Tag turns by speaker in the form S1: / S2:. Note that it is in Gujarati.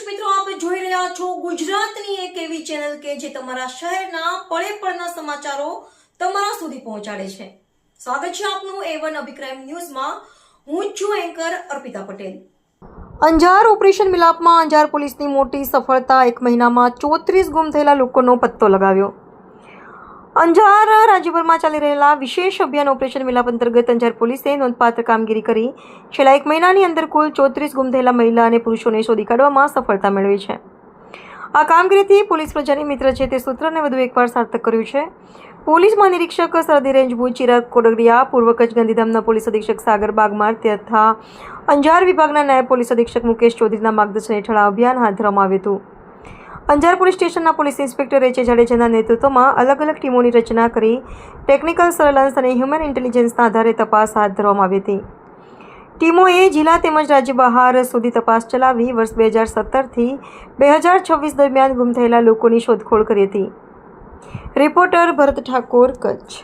S1: દર્શક મિત્રો, આપ જોઈ રહ્યા છો ગુજરાતની એક એવી ચેનલ કે જે તમારા શહેરના પળે પળના સમાચારો તમારા સુધી પહોંચાડે છે. સ્વાગત છે આપનું A1 અભિક્રાઇમ ન્યૂઝમાં. હું છું એન્કર અર્પિતા પટેલ. અંજાર ઓપરેશન મિલાપમાં અંજાર પોલીસની મોટી સફળતા. 1 મહિનામાં 34 ગુમ થયેલા લોકોનો પત્તો લગાવ્યો. અંજાર રાજ્યભરમાં ચાલી રહેલા વિશેષ અભિયાન ઓપરેશન મિલાપ અંતર્ગત અંજાર પોલીસે નોંધપાત્ર કામગીરી કરી છેલ્લા 1 મહિનાની અંદર કુલ 34 ગુમ થયેલા મહિલા અને પુરુષોને શોધી કાઢવામાં સફળતા મેળવી છે. આ કામગીરીથી પોલીસ પ્રજાની મિત્ર છે તે સૂત્રને વધુ એકવાર સાર્થક કર્યું છે. પોલીસ મહાનિરીક્ષક સરહદી રેન્જ ભુજ ચિરાગ કોડગડિયા, પૂર્વ કચ્છ ગાંધીધામના પોલીસ અધિક્ષક સાગર બાગમાર તથા અંજાર વિભાગના નાયબ પોલીસ અધિક્ષક મુકેશ ચૌધરીના માર્ગદર્શન હેઠળ આ અભિયાન હાથ ધરવામાં આવ્યું હતું. અંજાર પોલીસ સ્ટેશનના પોલીસ ઇન્સ્પેક્ટર એચ જાડેજાના નેતૃત્વમાં અલગ અલગ ટીમોની રચના કરી ટેકનિકલ સર્વેલન્સ અને હ્યુમન ઇન્ટેલિજન્સના આધારે તપાસ હાથ ધરવામાં આવી હતી. ટીમોએ જિલ્લા તેમજ રાજ્ય બહાર સુધી તપાસ ચલાવી વર્ષ 2017થી 2026 દરમિયાન ગુમ થયેલા લોકોની શોધખોળ કરી હતી. રિપોર્ટર ભરત ઠાકોર, કચ્છ.